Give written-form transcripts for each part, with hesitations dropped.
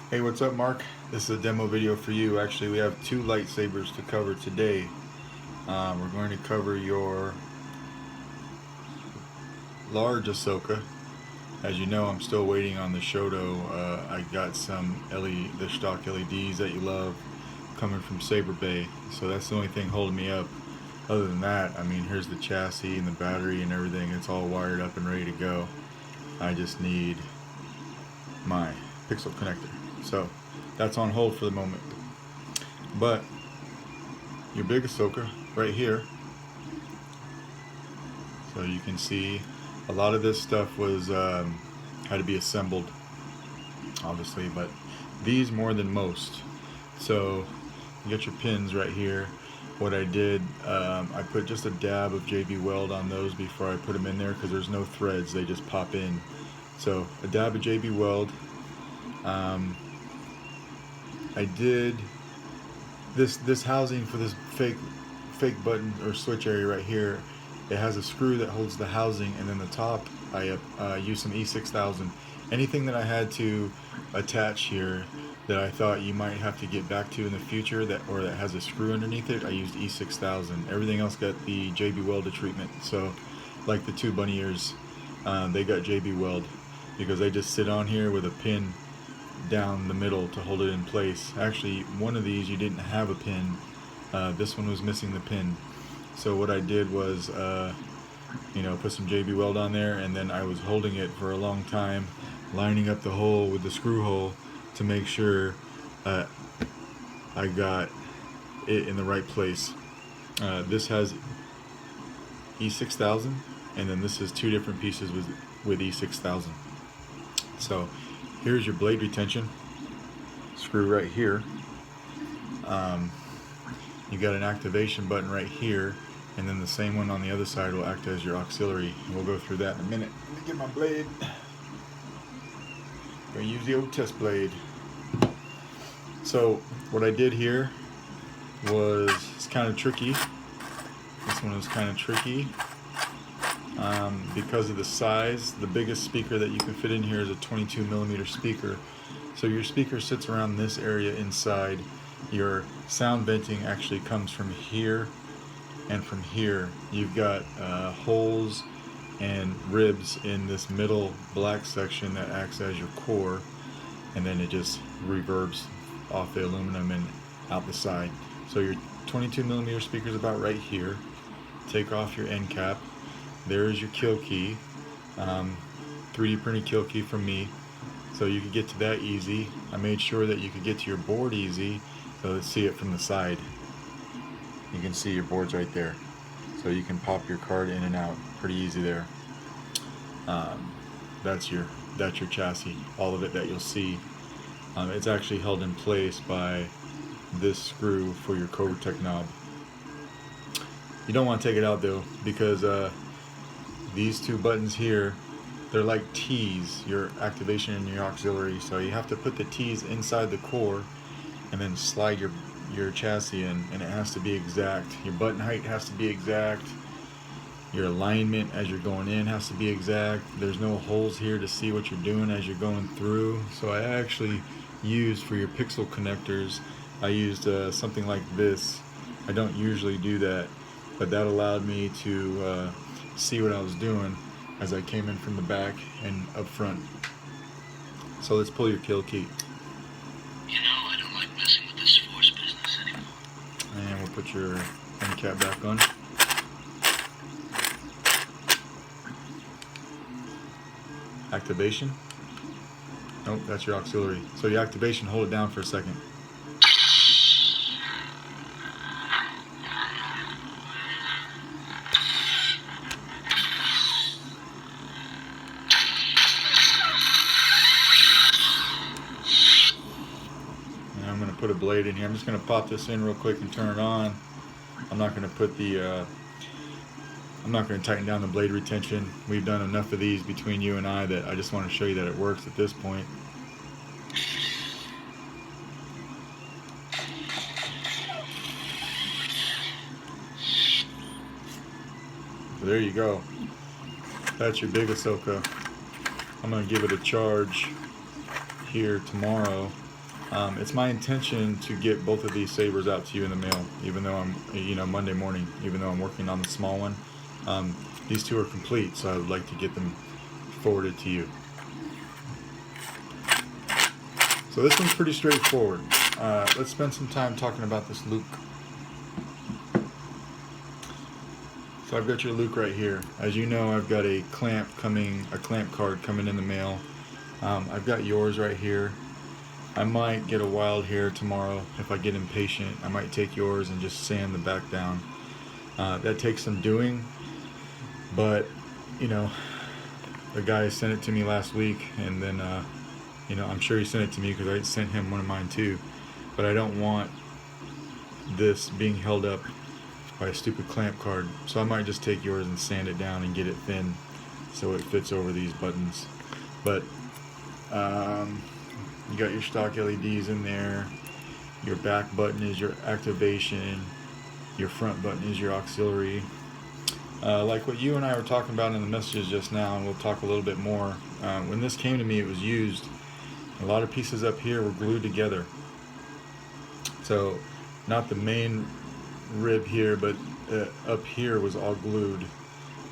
Hey, what's up, Mark? This is a demo video for you. Actually, we have two lightsabers to cover today. We're going to cover your large Ahsoka. As you know, I'm still waiting on the Shoto. I got some the stock LEDs that you love coming from Saber Bay, so that's the only thing holding me up. Other than that, I mean, here's the chassis and the battery and everything. It's all wired up and ready to go. I just need my pixel connector. So that's on hold for the moment. But your big Ahsoka right here, so you can see a lot of this stuff was had to be assembled, obviously, but these more than most. So you got your pins right here. What I did, I put just a dab of JB Weld on those before I put them in there because there's no threads, they just pop in. So a dab of JB Weld. I did this housing for this fake button or switch area right here. It has a screw that holds the housing, and then the top I used some E6000. Anything that I had to attach here that I thought you might have to get back to in the future that has a screw underneath it, I used E6000. Everything else got the JB Welded treatment. So like the two bunny ears, they got JB Weld because they just sit on here with a pin down the middle to hold it in place. Actually, one of these you didn't have a pin. This one was missing the pin. So what I did was, put some JB Weld on there, and then I was holding it for a long time, lining up the hole with the screw hole to make sure I got it in the right place. This has E6000, and then this is two different pieces with E6000. So here's your blade retention screw right here. You got an activation button right here, and then the same one on the other side will act as your auxiliary. We'll go through that in a minute. Let me get my blade. Gonna use the old test blade. So what I did here was, it's kind of tricky. This one was kind of tricky. Because of the size, the biggest speaker that you can fit in here is a 22mm speaker. So your speaker sits around this area inside. Your sound venting actually comes from here and from here. You've got holes and ribs in this middle black section that acts as your core, and then it just reverbs off the aluminum and out the side. So your 22mm speaker is about right here. Take off your end cap. There's your kill key, 3D printed kill key from me, so you could get to that easy. I made sure that you could get to your board easy, so let's see it from the side. You can see your board's right there, so you can pop your card in and out pretty easy there. That's your chassis, all of it that you'll see. It's actually held in place by this screw for your Cobra knob. You don't want to take it out though, because these two buttons here, they're like T's, your activation and your auxiliary. So you have to put the T's inside the core and then slide your chassis in, and it has to be exact. Your button height has to be exact. Your alignment as you're going in has to be exact. There's no holes here to see what you're doing as you're going through. So I actually used, for your pixel connectors, I used something like this. I don't usually do that, but that allowed me to see what I was doing as I came in from the back and up front. So let's pull your kill key. You know, I don't like messing with this force business anymore. And we'll put your end cap back on. Activation. Nope, that's your auxiliary. So your activation, hold it down for a second. I'm going to put a blade in here. I'm just going to pop this in real quick and turn it on. I'm not going to put I'm not going to tighten down the blade retention. We've done enough of these between you and I that I just want to show you that it works at this point. So there you go. That's your big Ahsoka. I'm going to give it a charge here tomorrow It's my intention to get both of these sabers out to you in the mail, even though I'm, Monday morning, even though I'm working on the small one. These two are complete, so I would like to get them forwarded to you. So this one's pretty straightforward. Let's spend some time talking about this Luke. So I've got your Luke right here. As you know, I've got a clamp card coming in the mail. I've got yours right here. I might get a wild hair tomorrow if I get impatient. I might take yours and just sand the back down. That takes some doing, but the guy sent it to me last week, and then I'm sure he sent it to me because I sent him one of mine too. But I don't want this being held up by a stupid clamp card, so I might just take yours and sand it down and get it thin so it fits over these buttons. But you got your stock LEDs in there. Your back button is your activation. Your front button is your auxiliary. Like what you and I were talking about in the messages just now, and we'll talk a little bit more. When this came to me, it was used. A lot of pieces up here were glued together. So, not the main rib here, but up here was all glued.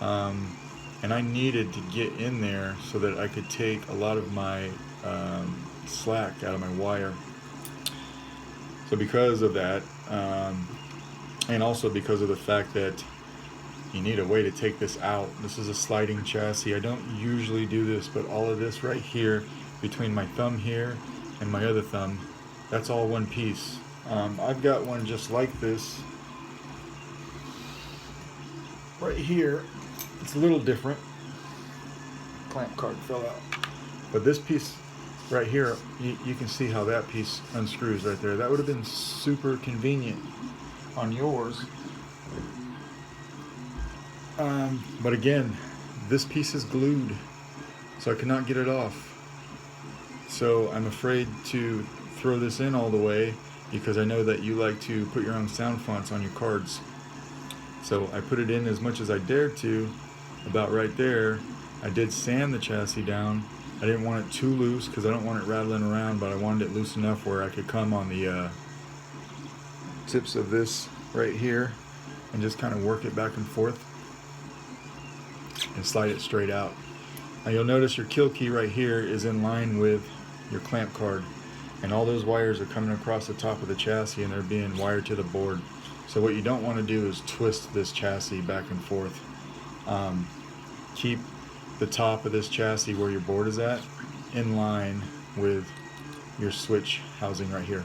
And I needed to get in there so that I could take a lot of my slack out of my wire. So because of that, and also because of the fact that you need a way to take this out. This is a sliding chassis. I don't usually do this, but all of this right here, between my thumb here and my other thumb, that's all one piece. I've got one just like this right here. It's a little different. Clamp card fell out. But this piece right here, you can see how that piece unscrews right there. That would have been super convenient on yours. But again, this piece is glued, so I cannot get it off. So I'm afraid to throw this in all the way because I know that you like to put your own sound fonts on your cards. So I put it in as much as I dared to, about right there. I did sand the chassis down. I didn't want it too loose because I don't want it rattling around, but I wanted it loose enough where I could come on the tips of this right here and just kind of work it back and forth and slide it straight out. Now you'll notice your kill key right here is in line with your clamp card, and all those wires are coming across the top of the chassis and they're being wired to the board. So what you don't want to do is twist this chassis back and forth. Keep the top of this chassis where your board is at in line with your switch housing right here.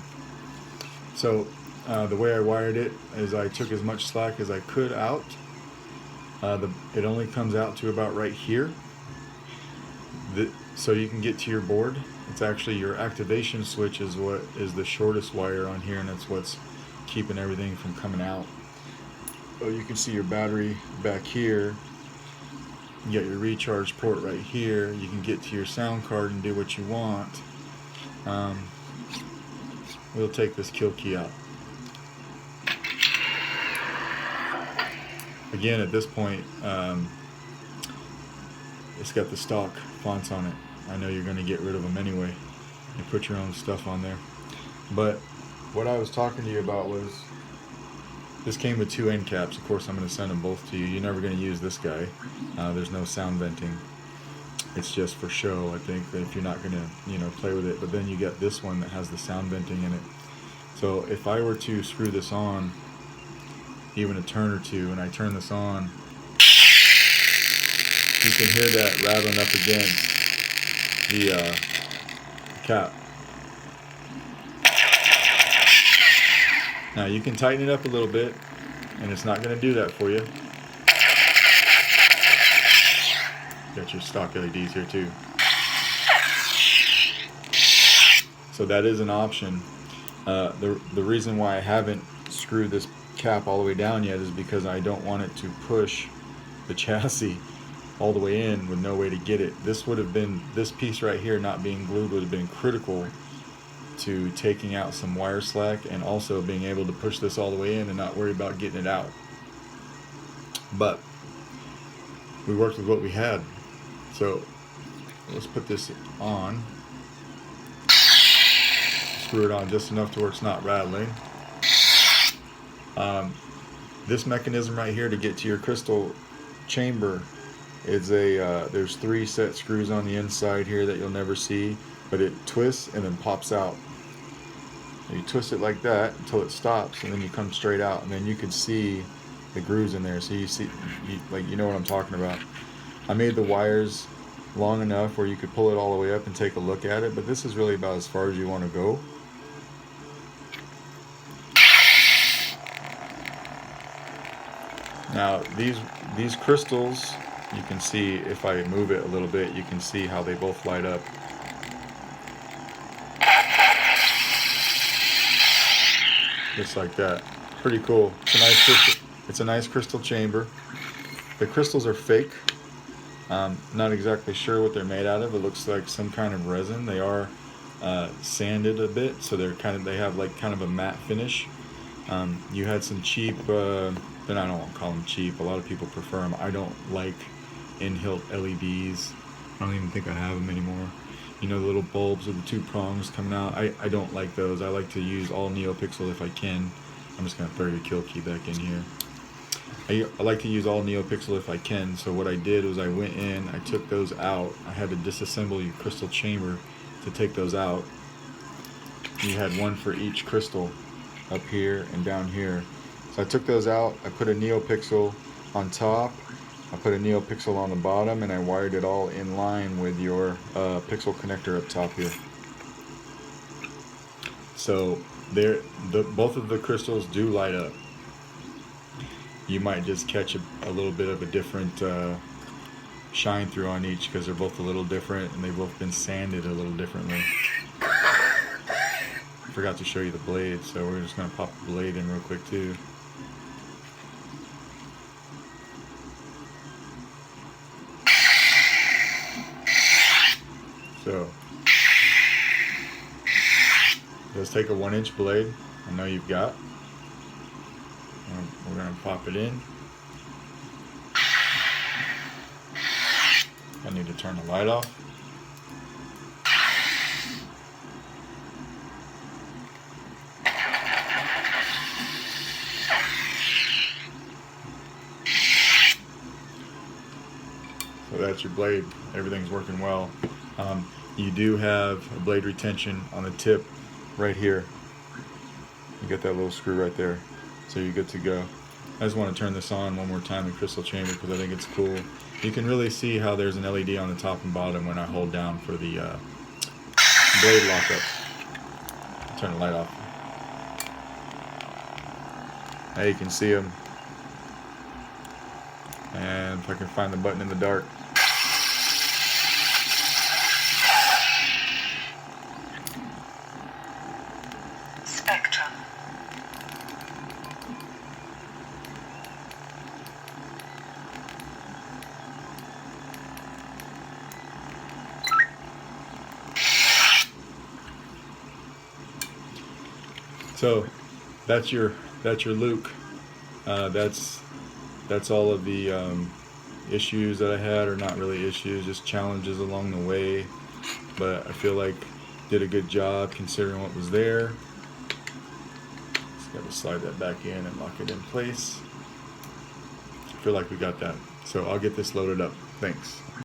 So the way I wired it is I took as much slack as I could out. It only comes out to about right here, so you can get to your board. It's actually your activation switch is what is the shortest wire on here, and that's what's keeping everything from coming out. Oh, you can see your battery back here. You got your recharge port right here. You can get to your sound card and do what you want. We'll take this kill key out. Again, at this point, it's got the stock fonts on it. I know you're going to get rid of them anyway and put your own stuff on there. But what I was talking to you about was this came with 2 end caps. Of course, I'm going to send them both to you. You're never going to use this guy. There's no sound venting. It's just for show. I think that if you're not going to, play with it. But then you get this one that has the sound venting in it. So if I were to screw this on, even a turn or two, and I turn this on, you can hear that rattling up against the cap. Now you can tighten it up a little bit, and it's not going to do that for you. Got your stock LEDs here too. So that is an option. The reason why I haven't screwed this cap all the way down yet is because I don't want it to push the chassis all the way in with no way to get it. This piece right here not being glued would have been critical to taking out some wire slack and also being able to push this all the way in and not worry about getting it out. But we worked with what we had. So let's put this on. screw it on just enough to where it's not rattling. This mechanism right here to get to your crystal chamber is there's 3 set screws on the inside here that you'll never see, but it twists and then pops out. You twist it like that until it stops, and then you come straight out, and then you can see the grooves in there. So you see, you know what I'm talking about. I made the wires long enough where you could pull it all the way up and take a look at it, but this is really about as far as you want to go. Now these crystals, you can see if I move it a little bit, you can see how they both light up. Just like that. Pretty cool. It's a nice crystal chamber. The crystals are fake. Not exactly sure what they're made out of. It looks like some kind of resin. They are sanded a bit, so they have like kind of a matte finish. You had some cheap, then I don't call them cheap. A lot of people prefer them. I don't like in-hilt LEDs. I don't even think I have them anymore. You know, the little bulbs with the 2 prongs coming out. I don't like those. I like to use all NeoPixel if I can. I'm just gonna throw your kill key back in here. I like to use all NeoPixel if I can. So what I did was I went in, I took those out. I had to disassemble your crystal chamber to take those out. You had one for each crystal up here and down here. So I took those out. I put a NeoPixel on top. I put a NeoPixel on the bottom, and I wired it all in line with your pixel connector up top here. So both of the crystals do light up. You might just catch a little bit of a different shine through on each because they're both a little different and they've both been sanded a little differently. Forgot to show you the blade, so we're just going to pop the blade in real quick too. So, let's take a 1-inch blade. I know you've got. We're going to pop it in. I need to turn the light off. So that's your blade. Everything's working well. You do have a blade retention on the tip right here. You get that little screw right there. So you're good to go. I just want to turn this on one more time in crystal chamber because I think it's cool. You can really see how there's an LED on the top and bottom when I hold down for the blade lockup. Turn the light off. Now you can see them. And if I can find the button in the dark. Spectrum. So that's your Luke. That's all of the issues that I had, or not really issues, just challenges along the way. But I feel like did a good job considering what was there. Just got to slide that back in and lock it in place. I feel like we got that. So I'll get this loaded up. Thanks.